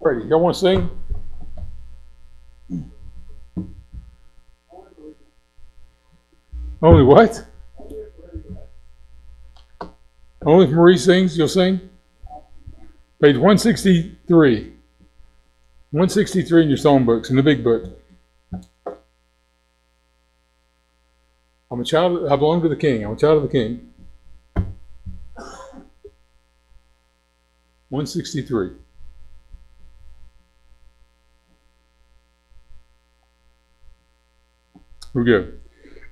Ready? Y'all want to sing? Only what? Only if Marie sings, you'll sing? Page 163. 163 in your songbooks, in the big book. I'm a child, I belong to the King. I'm a child of the King. 163. Here we go.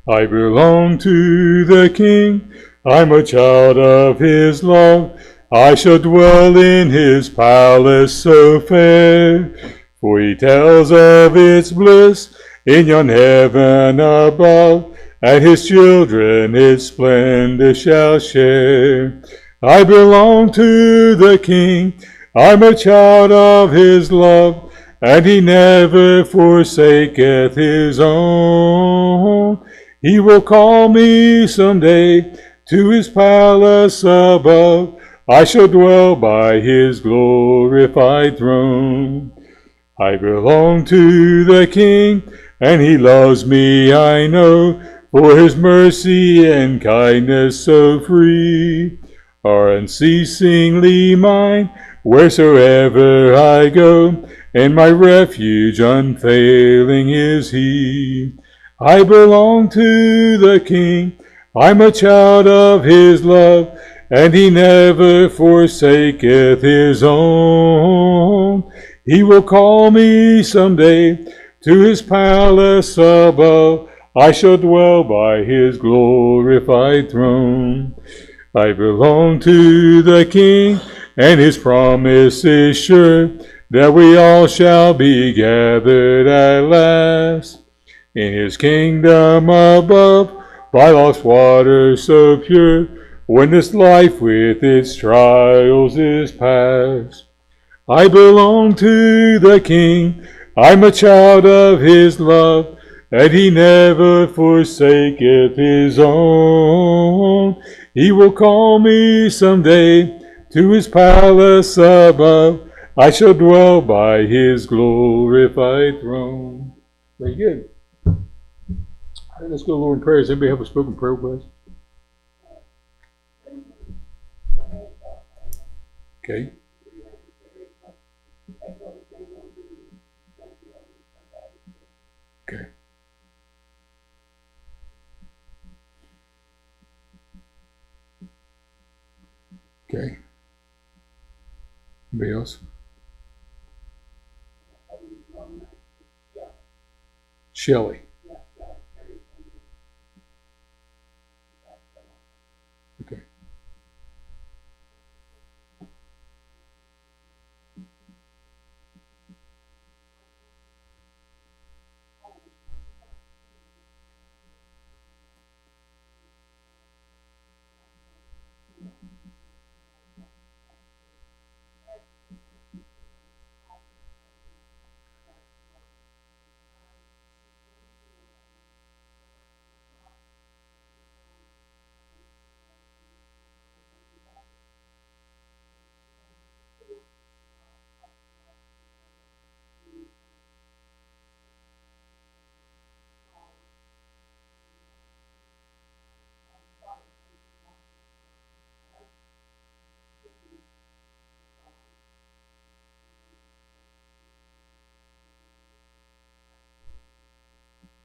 I belong to the King. I'm a child of his love. I shall dwell in his palace so fair. For he tells of its bliss in yon heaven above, and his children its splendor shall share. I belong to the King. I'm a child of his love, and he never forsaketh his own. He will call me someday to his palace above. I shall dwell by his glorified throne. I belong to the King, and he loves me, I know, for his mercy and kindness so free are unceasingly mine, wheresoever I go, and my refuge unfailing is he. I belong to the King, I'm a child of his love, and he never forsaketh his own. He will call me someday to his palace above. I shall dwell by his glorified throne. I belong to the King, and his promise is sure that we all shall be gathered at last in his kingdom above, by lost waters so pure, when this life with its trials is past. I belong to the King, I'm a child of his love, and he never forsaketh his own. He will call me someday to his palace above. I shall dwell by his glorified throne. Very good. All right, let's go to the Lord in prayer. Does anybody have a spoken prayer, please? Okay. Okay. Okay. Anybody else? Shelley. Okay.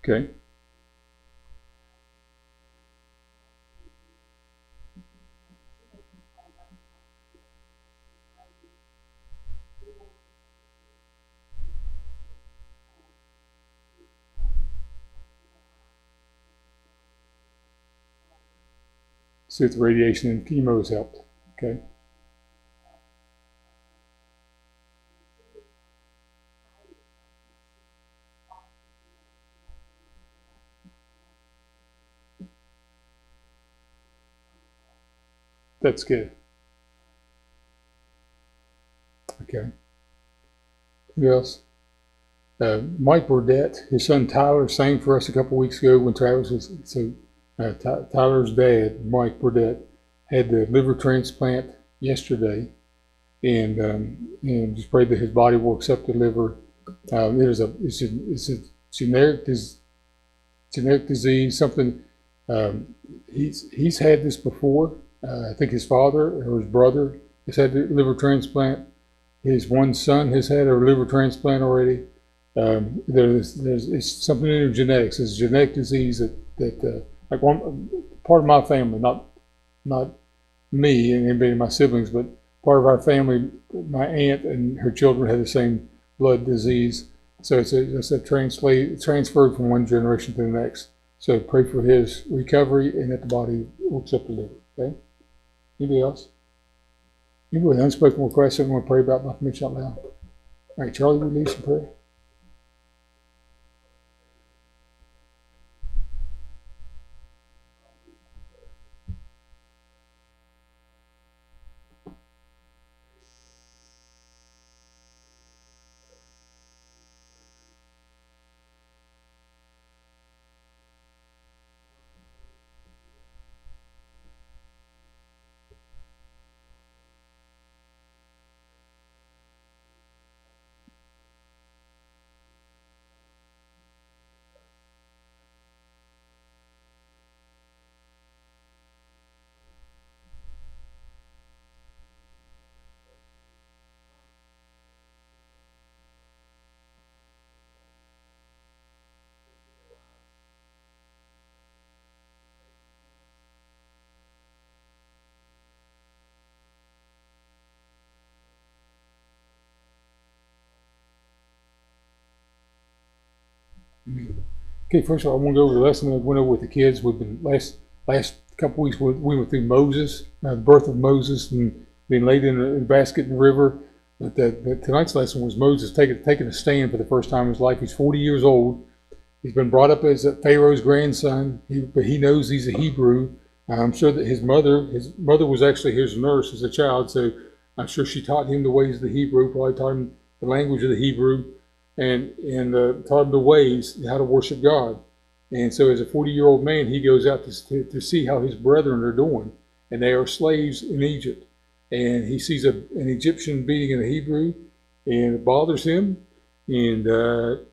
Okay. See if the radiation and chemo has helped. Okay. That's good. Okay. Who else? Mike Burdett, his son Tyler, sang for us a couple weeks ago when Travis was. So Tyler's dad, Mike Burdett, had the liver transplant yesterday, and just pray that his body will accept the liver. It's a generic disease. Something he's had this before. I think his father or his brother has had a liver transplant. His one son has had a liver transplant already. It's something in their genetics. It's a genetic disease that like one part of my family, not me and anybody of my siblings, but part of our family, my aunt and her children had the same blood disease. So it's transferred from one generation to the next. So pray for his recovery and that the body will accept the liver. Okay. Anybody else? Anybody with unspoken requests I want to pray about? Not to mention out loud. All right, Charlie, we need some prayer. Okay, first of all, I want to go over the lesson I went over with the kids. We've been last couple weeks we went through Moses, the birth of Moses, and being laid in a basket in the river. But tonight's lesson was Moses taking a stand for the first time in his life. He's 40 years old. He's been brought up as Pharaoh's grandson, but he knows he's a Hebrew. I'm sure that his mother was actually his nurse as a child, so I'm sure she taught him the ways of the Hebrew, probably taught him the language of the Hebrew, and taught him the ways, how to worship God. And so as a 40-year-old man, he goes out to see how his brethren are doing, and they are slaves in Egypt. And he sees an Egyptian beating an Hebrew, and it bothers him. And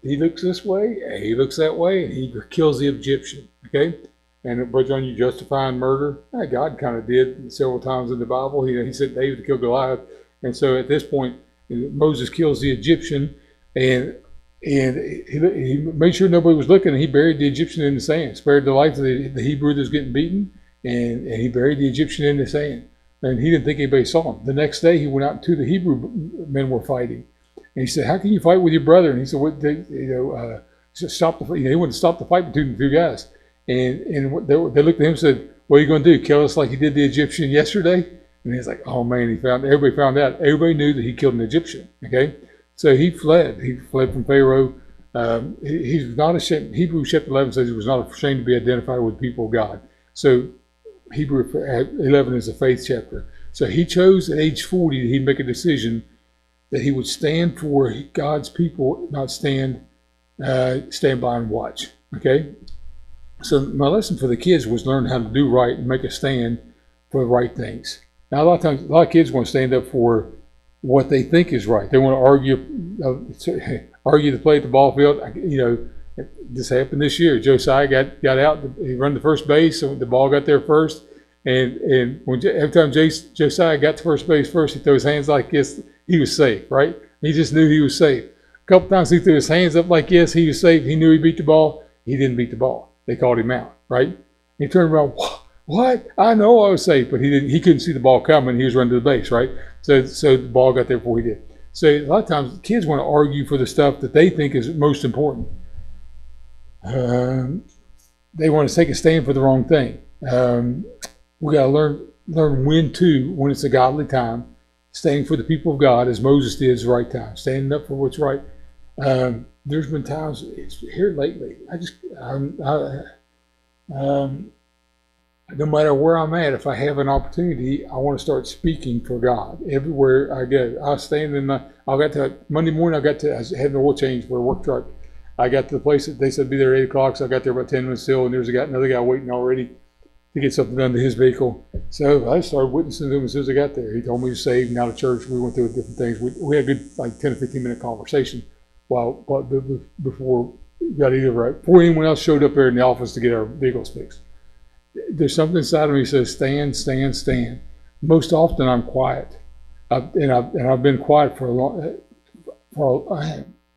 he looks this way, and he looks that way, and he kills the Egyptian. Okay, and Brother John, you justifying murder? God kind of did several times in the Bible. He sent David to kill Goliath, and so at this point, Moses kills the Egyptian, and he made sure nobody was looking, and he buried the Egyptian in the sand, spared the life of the Hebrew that was getting beaten, and he buried the Egyptian in the sand. And he didn't think anybody saw him. The next day, he went out to the Hebrew men were fighting. And he said, "How can you fight with your brother?" And he said, "Stop the fight." He wanted to stop the fight between the two guys. And they looked at him and said, "What are you going to do? Kill us like you did the Egyptian yesterday?" And he's like, "Oh man!" Everybody found out. Everybody knew that he killed an Egyptian. Okay, so he fled. He fled from Pharaoh. He's not ashamed. Hebrews chapter 11 says he was not ashamed to be identified with the people of God. So Hebrew 11 is a faith chapter. So he chose at age 40 that he'd make a decision that he would stand for God's people, not stand by and watch. Okay? So my lesson for the kids was learn how to do right and make a stand for the right things. Now, a lot of kids want to stand up for what they think is right. They want to argue to play at the ball field. This happened this year. Josiah got out. He ran to first base, so the ball got there first. And every time Josiah got to first base first, he threw his hands like this. He was safe, right? He just knew he was safe. A couple times he threw his hands up like this. He was safe. He knew he beat the ball. He didn't beat the ball. They called him out, right? He turned around. What? I know I was safe, but he didn't. He couldn't see the ball coming. He was running to the base, right? So the ball got there before he did. So a lot of times kids want to argue for the stuff that they think is most important. They want to take a stand for the wrong thing. We got to learn when it's a godly time, standing for the people of God as Moses did is the right time, standing up for what's right. There's been times here lately. No matter where I'm at, if I have an opportunity, I want to start speaking for God everywhere I go. I stand Monday morning. I had an oil change for a work truck. I got to the place that they said be there at 8 o'clock, so I got there about 10 minutes till, and there's another guy waiting already. to get something done to his vehicle. So I started witnessing to him as soon as I got there. He told me he was saved and out of church. We went through different things. We had a good 10 or 15 minute conversation before we got either right before anyone else showed up there in the office to get our vehicles fixed. There's something inside of me that says, stand, stand, stand. Most often I'm quiet. I've been quiet for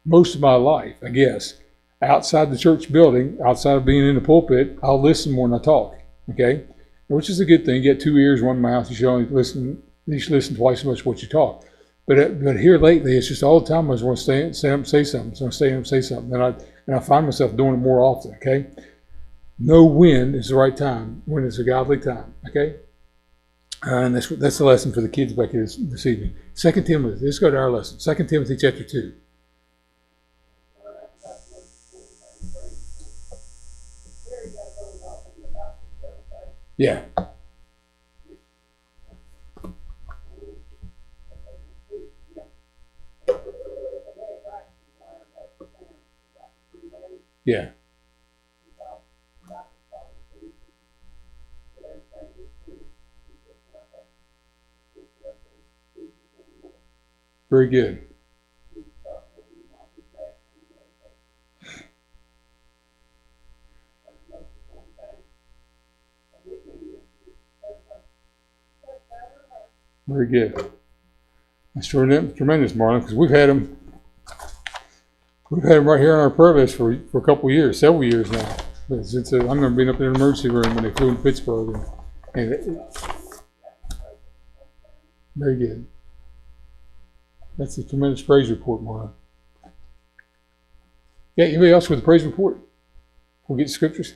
most of my life, I guess. Outside the church building, outside of being in the pulpit, I'll listen more than I talk. Okay, which is a good thing. You get 2 ears, one mouth. You should only listen. You should listen twice as much as what you talk. But here lately, it's just all the time I just want to stand up and say something. So I stand up and say something, and I find myself doing it more often. Okay, know when is the right time. When is a godly time. Okay, and that's the lesson for the kids back here this evening. 2 Timothy. Let's go to our lesson. 2 Timothy chapter 2. Yeah. Yeah. Very good. Very good. That's tremendous, Marlon, because we've had them right here on our prayer list for a couple of years, several years now. But since I remember being up in an emergency room when they flew in Pittsburgh, very good. That's a tremendous praise report, Marlon. Yeah, anybody else with a praise report? We'll get the scriptures.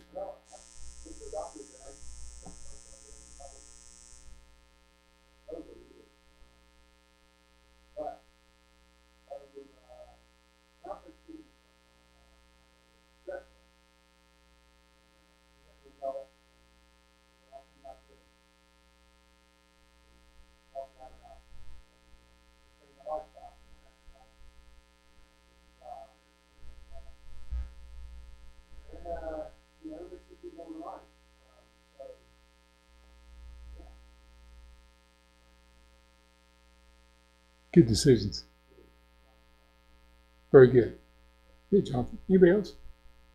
Good decisions. Very good. Hey, Jonathan. Anybody else?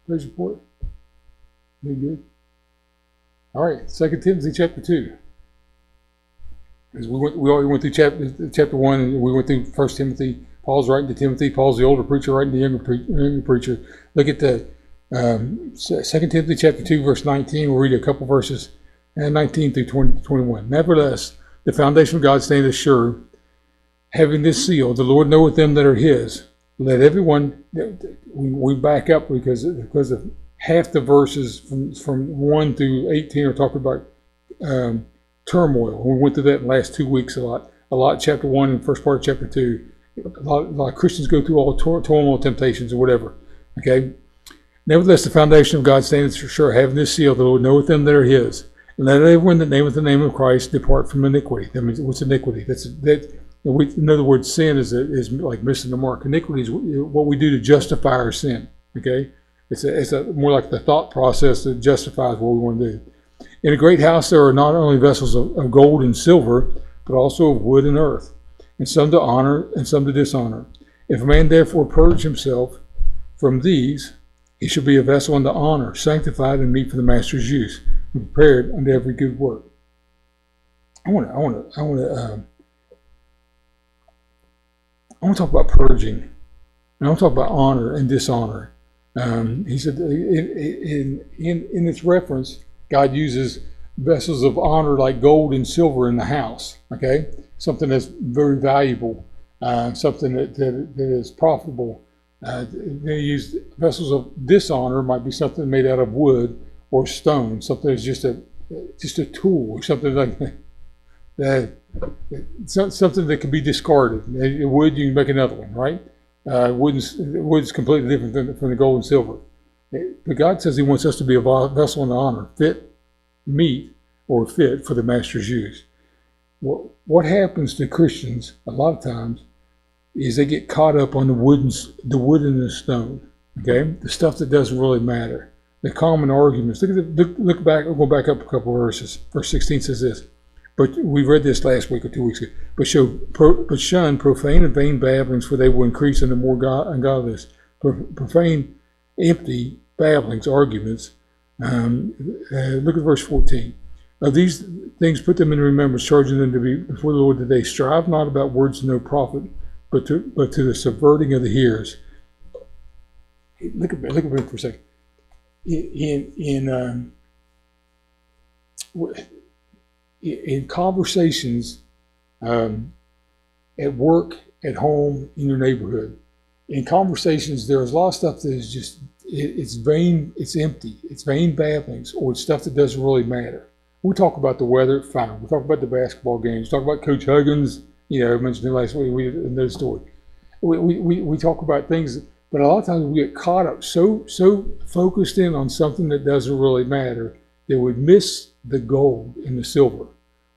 Praise report. Very good. All right. 2 Timothy chapter 2. As we already went through chapter 1, and we went through 1 Timothy. Paul's writing to Timothy. Paul's the older preacher writing to the younger preacher. Look at the 2 Timothy chapter 2, verse 19. We'll read a couple verses, 19 through 21. Nevertheless, the foundation of God standeth sure, having this seal, the Lord knoweth them that are his. Let everyone, we back up because of half the verses from 1 through 18 are talking about turmoil. We went through that in the last 2 weeks a lot. Chapter 1 and first part of chapter 2. A lot of Christians go through all turmoil, temptations, or whatever. Okay? Nevertheless, the foundation of God standeth for sure, having this seal, the Lord knoweth them that are his. And let everyone that nameth the name of Christ depart from iniquity. That means, what's iniquity? In other words, sin is like missing the mark. Iniquity is what we do to justify our sin. Okay, it's more like the thought process that justifies what we want to do. In a great house there are not only vessels of gold and silver, but also of wood and earth, and some to honor and some to dishonor. If a man therefore purge himself from these, he shall be a vessel unto honor, sanctified and meet for the master's use, and prepared unto every good work. I want to talk about purging, and I want to talk about honor and dishonor. He said in its reference, God uses vessels of honor like gold and silver in the house. Okay, something that's very valuable, something that is profitable. They use vessels of dishonor, might be something made out of wood or stone, something that's just a tool, or something like that. Something that can be discarded. Wood, you can make another one, right? Wood's completely different from the gold and silver. But God says he wants us to be a vessel in honor, fit, meet, or fit for the master's use. What happens to Christians a lot of times is they get caught up on the wood and the stone, okay? The stuff that doesn't really matter. the common arguments. Look back. We'll go back up a couple of verses. Verse 16 says this. But we read this last week or 2 weeks ago. But shun profane and vain babblings, for they will increase into more ungodliness. Profane, empty babblings, arguments. Look at verse 14. Of these things put them in remembrance, charging them to be before the Lord today. Strive not about words of no profit, but to the subverting of the hearers. Look at me for a second. In conversations, at work, at home, in your neighborhood, in conversations, there's a lot of stuff that is just it's vain, it's empty, it's vain babblings, or it's stuff that doesn't really matter. We talk about the weather, fine. We talk about the basketball games. We talk about Coach Huggins. I mentioned it last week. We in those stories. We talk about things, but a lot of times we get caught up so focused in on something that doesn't really matter that we miss the gold and the silver.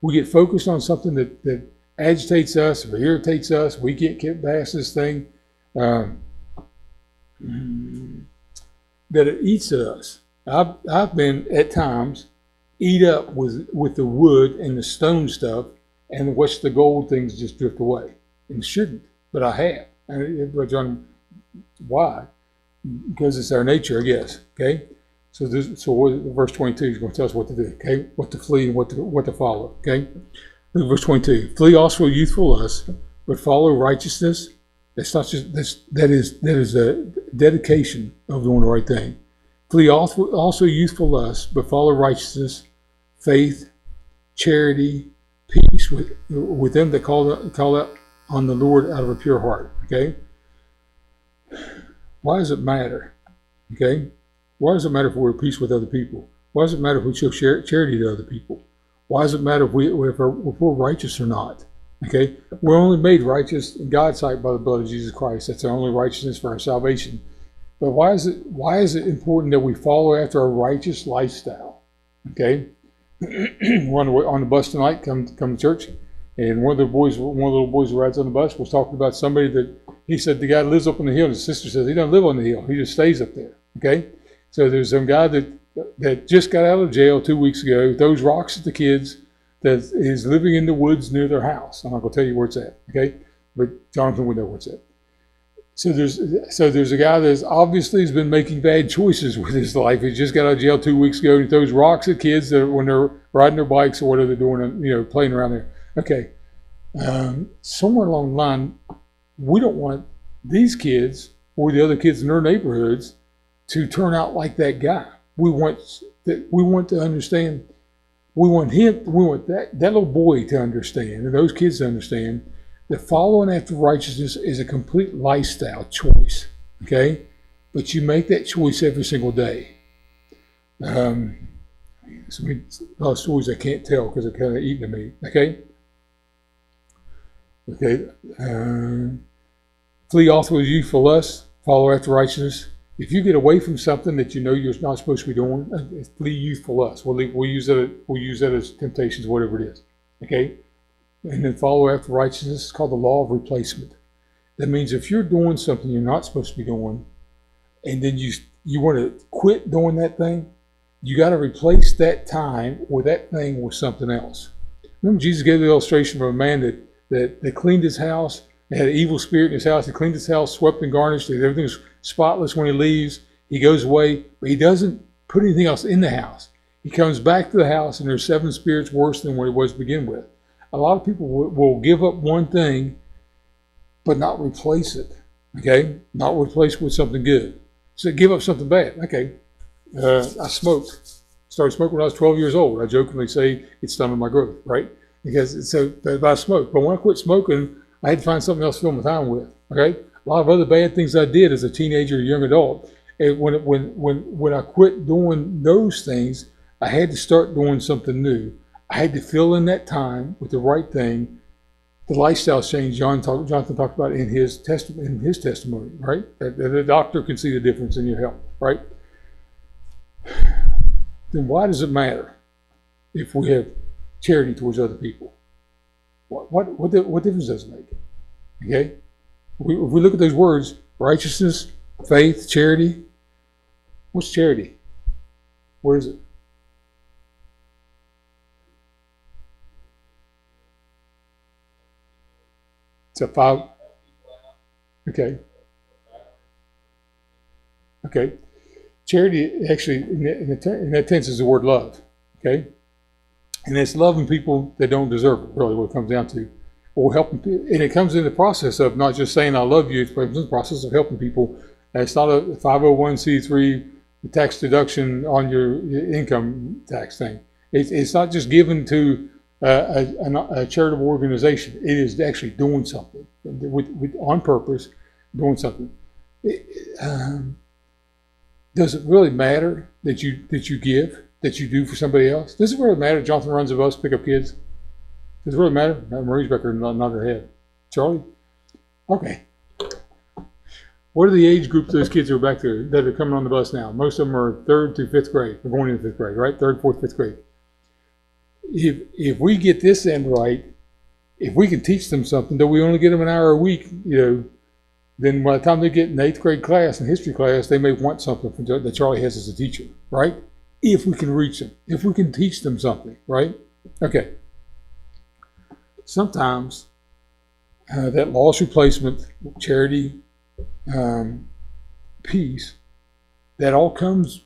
We get focused on something that agitates us or irritates us. We can't get past this thing that it eats at us. I've been at times eat up with the wood and the stone stuff, and watch the gold things just drift away. And it shouldn't, but I have. And John, why? Because it's our nature, I guess. Okay. So verse 22 is going to tell us what to do. Okay, what to flee and what to follow. Okay. Look at verse 22. Flee also youthful lust, but follow righteousness. That's not just that is a dedication of doing the right thing. Flee also youthful lust, but follow righteousness, faith, charity, peace with them that call out on the Lord out of a pure heart. Okay. Why does it matter? Okay. Why does it matter if we're at peace with other people? Why does it matter if we show charity to other people? Why does it matter if we're righteous or not? Okay. We're only made righteous in God's sight by the blood of Jesus Christ. That's our only righteousness for our salvation. But why is it important that we follow after a righteous lifestyle? Okay. We're on the bus tonight, come to church, and one of the little boys who rides on the bus was talking about somebody that he said the guy lives up on the hill, and his sister says he doesn't live on the hill, he just stays up there. Okay. So there's some guy that just got out of jail 2 weeks ago, throws rocks at the kids, that is living in the woods near their house. I'm not going to tell you where it's at. Okay. But Jonathan would know where it's at. So there's a guy that obviously has been making bad choices with his life. He just got out of jail 2 weeks ago, and he throws rocks at kids when they're riding their bikes or whatever they're doing, playing around there. Okay, somewhere along the line, we don't want these kids or the other kids in their neighborhoods to turn out like that guy. We want to understand. We want that little boy to understand, and those kids to understand that following after righteousness is a complete lifestyle choice, okay? But you make that choice every single day. So a lot of stories I can't tell because they're kind of eating at me, okay? Okay. Flee also with youthful lust, follow after righteousness. If you get away from something that you know you're not supposed to be doing, flee youthful lust. We'll use that as temptations, whatever it is, okay? And then follow after righteousness. It's called the law of replacement. That means if you're doing something you're not supposed to be doing, and then you want to quit doing that thing, you got to replace that time or that thing with something else. Remember, Jesus gave the illustration of a man that cleaned his house, and had an evil spirit in his house. He cleaned his house, swept and garnished. Everything was spotless when he leaves. He goes away, but he doesn't put anything else in the house. He comes back to the house, and there's 7 spirits worse than what it was to begin with. A lot of people will give up one thing, but not replace it. Okay, not replace it with something good. So give up something bad. Okay, I smoked. Started smoking when I was 12 years old. I jokingly say it stunted my growth, right? Because I smoked. But when I quit smoking, I had to find something else to fill my time with. Okay, a lot of other bad things I did as a teenager or young adult. And when I quit doing those things, I had to start doing something new. I had to fill in that time with the right thing. The lifestyle change Jonathan talked about in his testimony, right? That the doctor can see the difference in your health, right? Then why does it matter if we have charity towards other people? What difference does it make? Okay, if we look at those words: righteousness, faith, charity. What's charity? Where is it? It's a 5. Okay. Okay. Charity actually, in that tense, is the word love. Okay. And it's loving people that don't deserve it, really, what it comes down to. Or helping people. And it comes in the process of not just saying I love you, it's in the process of helping people. And it's not a 501c3 tax deduction on your income tax thing. It's not just given to a charitable organization. It is actually doing something on purpose, doing something. Does it really matter that you give, that you do for somebody else? Does it really matter? Jonathan runs a bus, pick up kids. Does it really matter? Marie's back there nodding her head. Charlie? Okay. What are the age groups of those kids who are back there that are coming on the bus now? Most of them are 3rd through 5th grade. They're going into 5th grade, right? 3rd, 4th, 5th grade. If we get this end right, if we can teach them something, though we only get them an hour a week, then by the time they get in the 8th grade class and history class, they may want something that Charlie has as a teacher, right? If we can reach them, if we can teach them something, right? Okay. Sometimes that loss replacement, charity piece, that all comes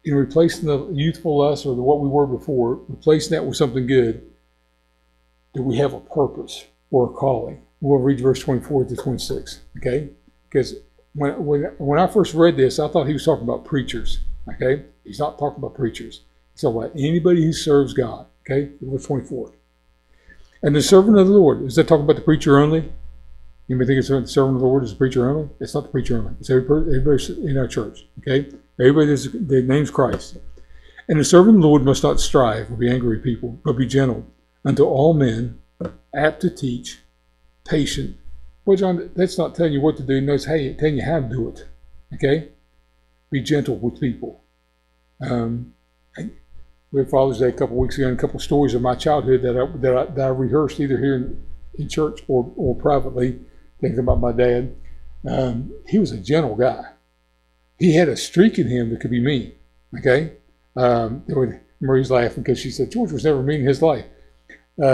in replacing the youthful us or what we were before, replacing that with something good, that we have a purpose or a calling. We'll read verse 24 to 26, okay? Because when I first read this, I thought he was talking about preachers, okay? He's not talking about preachers. He's talking about anybody who serves God, okay? Verse 24. And the servant of the Lord, is that talking about the preacher only? You may think it's the servant of the Lord is the preacher only. It's not the preacher only. It's everybody in our church, okay? Everybody that names Christ. And the servant of the Lord must not strive or be angry with people, but be gentle unto all men, apt to teach, patient. Well, John, that's not telling you what to do. No, it's telling you how to do it, okay? Be gentle with people. We had Father's Day a couple of weeks ago, and a couple of stories of my childhood that I rehearsed either here in church or privately, thinking about my dad. He was a gentle guy. He had a streak in him that could be mean, okay? Marie's laughing because she said, George was never mean in his life. Ray,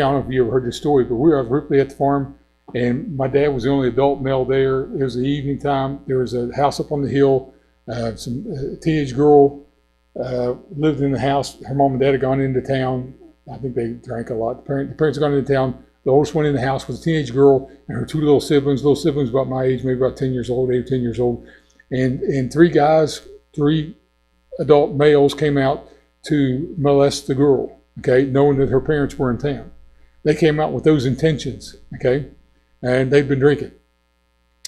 I don't know if you ever heard this story, but we were at Ripley at the farm, and my dad was the only adult male there. It was the evening time. There was a house up on the hill. Some teenage girl lived in the house. Her mom and dad had gone into town. I think they drank a lot. The parents had gone into town. The oldest one in the house was a teenage girl and her 2 little siblings about my age, maybe about 10 years old, 8 or 10 years old. And 3 adult males came out to molest the girl, okay, knowing that her parents were in town. They came out with those intentions, okay, and they'd been drinking.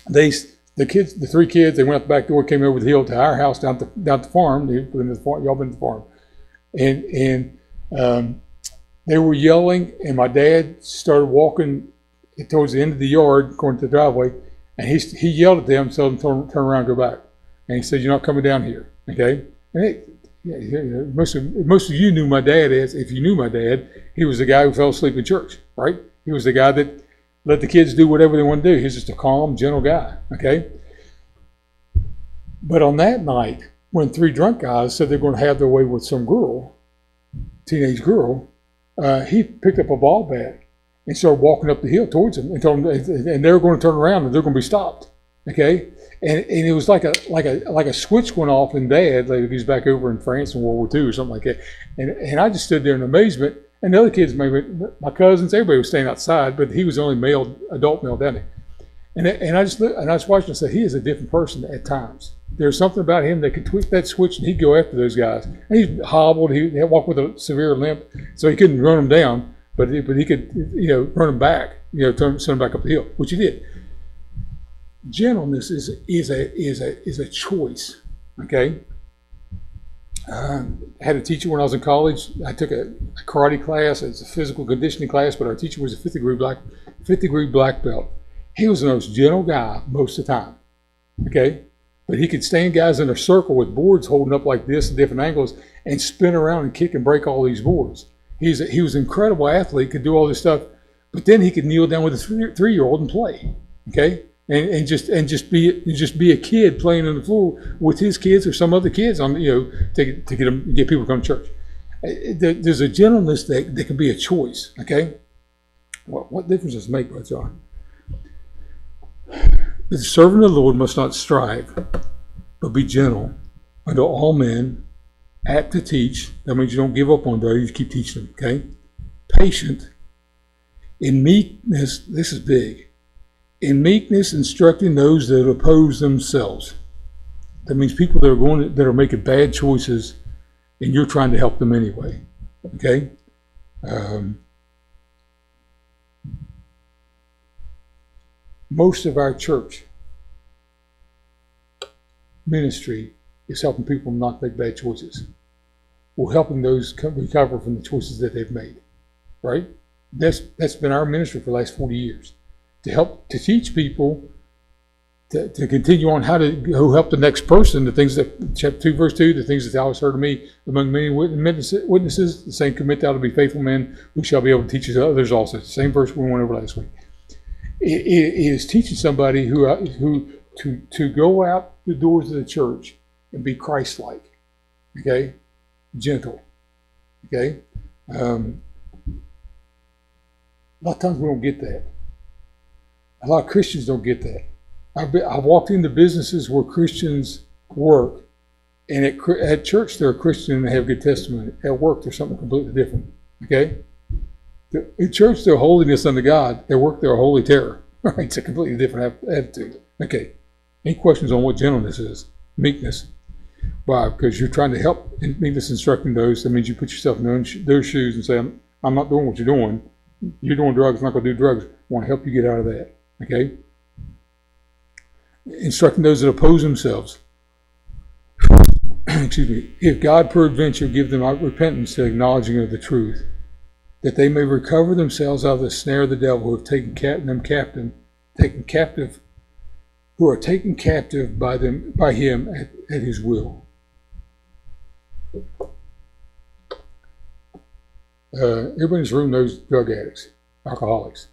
The 3 kids, they went out the back door, came over the hill to our house down the farm. Y'all been to the farm. And they were yelling, and my dad started walking towards the end of the yard, going to the driveway, and he yelled at them, told them to turn around and go back. And he said, "You're not coming down here," okay? And most of you knew my dad as, if you knew my dad, he was the guy who fell asleep in church, right? He was the guy that let the kids do whatever they want to do. He was just a calm, gentle guy, okay? But on that night, when 3 drunk guys said they're going to have their way with some girl, teenage girl, he picked up a ball bat and started walking up the hill towards them and told them, and they were going to turn around and they're going to be stopped, okay? And it was like a switch went off in Dad, like he was back over in France in World War II or something like that. And I just stood there in amazement. And the other kids, maybe my cousins, everybody was staying outside, but he was the only adult male down there. And I just watched him and said, he is a different person at times. There's something about him that could tweak that switch and he'd go after those guys. And he hobbled, he walked with a severe limp, so he couldn't run them down, but he could, run them back, send them back up the hill, which he did. Gentleness is a choice, okay? I had a teacher when I was in college. I took a karate class. It's a physical conditioning class, but our teacher was a fifth degree black belt. He was the most gentle guy most of the time, okay? But he could stand guys in a circle with boards holding up like this at different angles and spin around and kick and break all these boards. He was an incredible athlete, could do all this stuff, but then he could kneel down with a 3-year-old and play, okay? and just be a kid playing on the floor with his kids or some other kids on to get people to come to church. There's a gentleness that can be a choice. Okay, what difference does it make, Brother John? The servant of the Lord must not strive, but be gentle unto all men, apt to teach. That means you don't give up on those, you keep teaching them. Okay, patient, in meekness. This is big. In meekness, instructing those that oppose themselves. That means people that are making bad choices, and you're trying to help them anyway. Okay. Most of our church ministry is helping people not make bad choices. We're helping those recover from the choices that they've made. Right. That's been our ministry for the last 40 years. To teach people to continue on how to help the next person, the things that, chapter 2, verse 2, the things that thou hast heard of me among many witnesses, the same commit thou to be faithful men who shall be able to teach others also. The same verse we went over last week. It is teaching somebody who to go out the doors of the church and be Christ-like, okay, gentle, okay. A lot of times we don't get that. A lot of Christians don't get that. I've walked into businesses where Christians work, and at church they're a Christian and they have good testimony. At work they're something completely different. Okay? In church they're holiness unto God. At work they're a holy terror. Right? It's a completely different attitude. Okay. Any questions on what gentleness is? Meekness. Why? Because you're trying to help in meekness, instructing those. That means you put yourself in their shoes and say, I'm not doing what you're doing. You're doing drugs. I'm not going to do drugs. I want to help you get out of that. Okay? Instructing those that oppose themselves. Excuse me. If God peradventure give them out repentance to acknowledging of the truth, that they may recover themselves out of the snare of the devil who have taken captive, who are taken captive by him at his will. Everybody in this room knows drug addicts, alcoholics.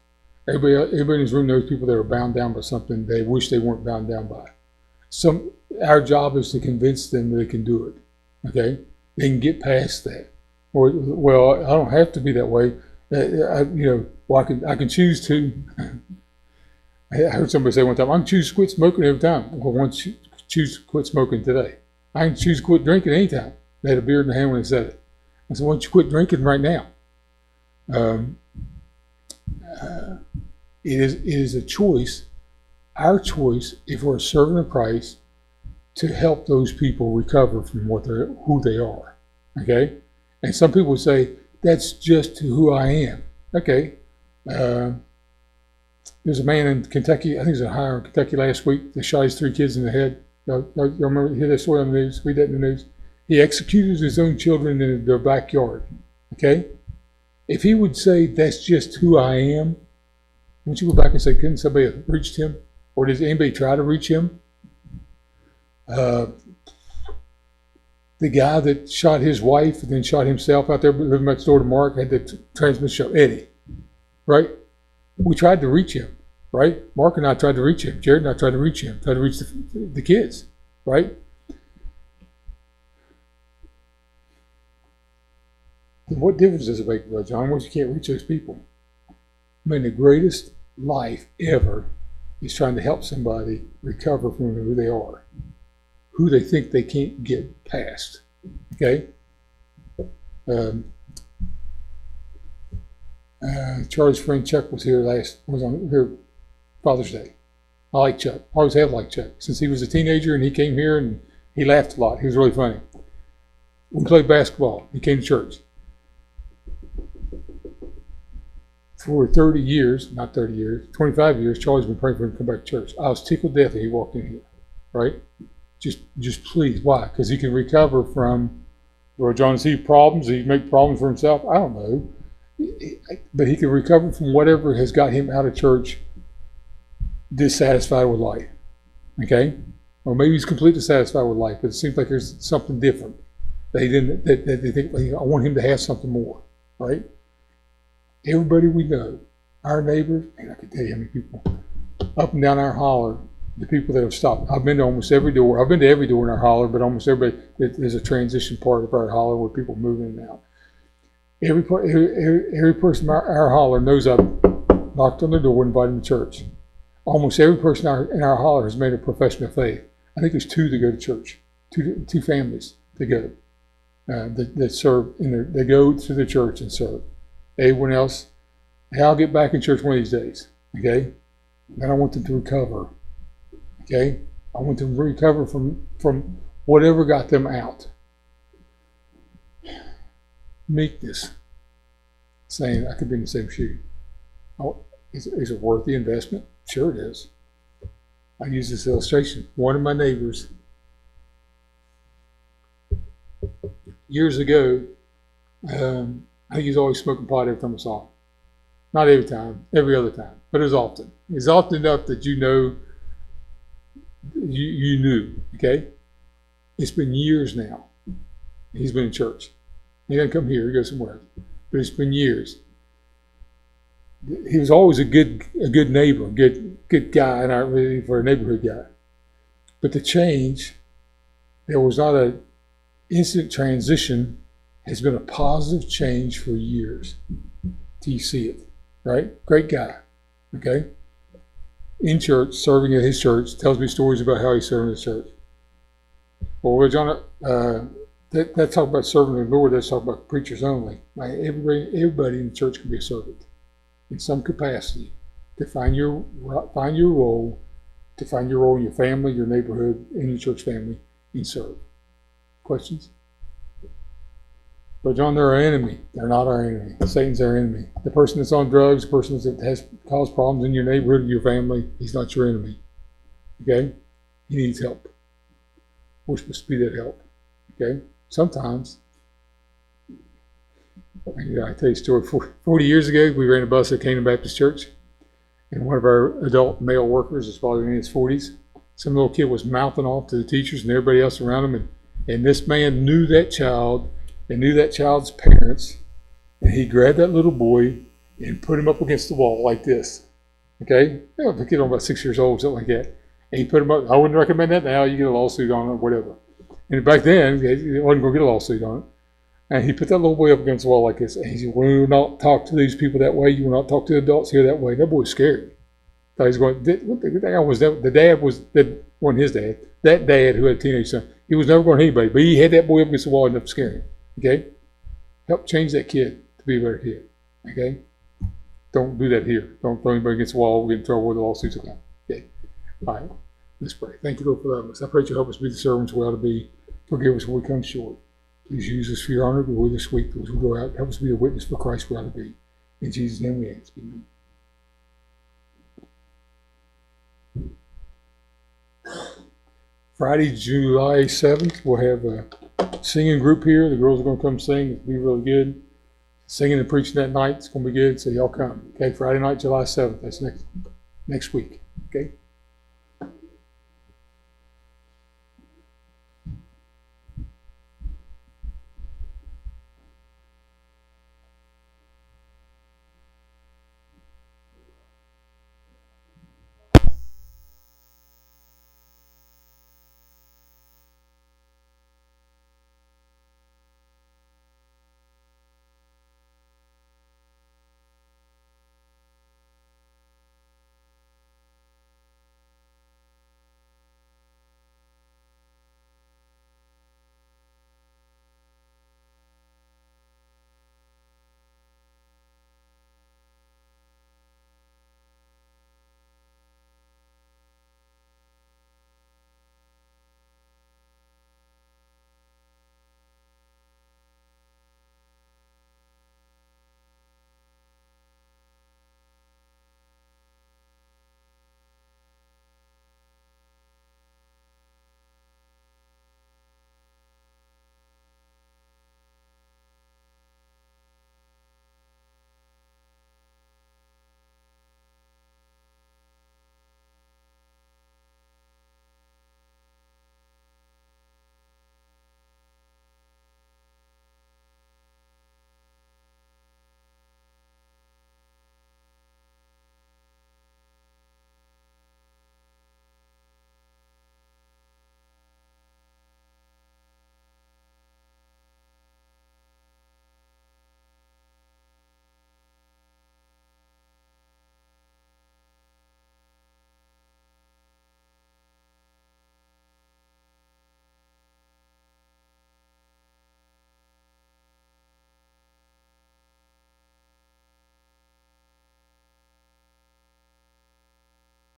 Everybody in this room knows people that are bound down by something they wish they weren't bound down by. Our job is to convince them that they can do it. Okay, they can get past that. Or, well, I don't have to be that way. I can choose to. I heard somebody say one time, I can choose to quit smoking every time. Well, I want to choose to quit smoking today. I can choose to quit drinking anytime. They had a beer in the hand when they said it. I said, why don't you quit drinking right now? It is a choice, our choice, if we're a servant of Christ, to help those people recover from who they are. Okay? And some people would say, that's just who I am. Okay. There's a man in Kentucky, I think it was in Ohio, in Kentucky last week, that shot his 3 kids in the head. You remember, hear that story on the news? Read that in the news. He executed his own children in their backyard. Okay? If he would say, that's just who I am, wouldn't you go back and say, couldn't somebody have reached him? Or did anybody try to reach him? The guy that shot his wife and then shot himself out there living next door to Mark had the transmission show, Eddie. Right? We tried to reach him. Right? Mark and I tried to reach him. Jared and I tried to reach him. Tried to reach the kids. Right? What difference does it make, Brother John, once you can't reach those people? I mean, the greatest life ever is trying to help somebody recover from who they are, who they think they can't get past. Okay? Charlie's friend Chuck was on here Father's Day. I like Chuck. I always have liked Chuck. Since he was a teenager and he came here and he laughed a lot. He was really funny. We played basketball. He came to church. For 30 years, not 30 years, 25 years, Charlie's been praying for him to come back to church. I was tickled to death that he walked in here, right? Just please. Why? Because he can recover from, well, John, does he have problems? Does he make problems for himself? I don't know. But he can recover from whatever has got him out of church dissatisfied with life. Okay? Or maybe he's completely satisfied with life, but it seems like there's something different. They think, I want him to have something more, right? Everybody we know, our neighbors, man, I can tell you how many people, up and down our holler, the people that have stopped. I've been to almost every door. I've been to every door in our holler, but almost everybody, there's a transition part of our holler where people move in and out. Every person in our holler knows I've knocked on their door and invited them to church. Almost every person in our holler has made a profession of faith. I think there's 2 that go to church, two families that go, that serve, they go to the church and serve. Everyone else, hey, I'll get back in church one of these days, okay? And I want them to recover, okay? I want them to recover from whatever got them out. Meekness, saying I could be in the same shoe. Oh, is it worth the investment? Sure it is. I use this illustration. One of my neighbors, years ago, I think he was always smoking pot every time I saw him. Not every time, every other time, but it was often. It's often enough that you know, you knew, okay? It's been years now. He's been in church. He doesn't come here, he goes somewhere. But it's been years. He was always a good neighbor, good guy, and for a neighborhood guy. But the change, there was not an instant transition, has been a positive change for years. Do you see it? Right? Great guy. Okay? In church, serving at his church, tells me stories about how he's serving his church. Well, John, that talk about serving the Lord, that's talk about preachers only. Like everybody in the church can be a servant in some capacity to find your role, to find your role in your family, your neighborhood, in your church family, and serve. Questions? But John, they're our enemy. They're not our enemy. Satan's our enemy. The person that's on drugs, the person that has caused problems in your neighborhood, your family, he's not your enemy. Okay? He needs help. We're supposed to be that help. Okay? Sometimes, I tell you a story. 40 years ago, we ran a bus at Canaan Baptist Church, and one of our adult male workers is probably in his 40s. Some little kid was mouthing off to the teachers and everybody else around him, and this man knew that child and knew that child's parents, and he grabbed that little boy and put him up against the wall like this. Okay? The kid was about 6 years old, something like that. And he put him up. I wouldn't recommend that now. You get a lawsuit on it, whatever. And back then, he wasn't going to get a lawsuit on it. And he put that little boy up against the wall like this. And he said, "We will not talk to these people that way. You will not talk to adults here that way." That boy was scared. Thought he was going, what the guy was, the dad was, that wasn't his dad. That dad who had a teenage son, he was never going to anybody. But he had that boy up against the wall enough to scare him. Okay? Help change that kid to be a better kid. Okay? Don't do that here. Don't throw anybody against the wall. We'll get in trouble with the lawsuits. Okay? All right. Let's pray. Thank you, Lord, for loving us. I pray that you help us be the servants we ought to be. Forgive us when we come short. Please use us for your honor. Glory this week as we go out. Help us be a witness for Christ we ought to be. In Jesus' name we ask. Amen. Friday, July 7th, we'll have a singing group here. The girls are going to come sing. It'll be really good. Singing and preaching that night. It's going to be good. So y'all come. Okay, Friday night, July 7th. That's next week. Okay.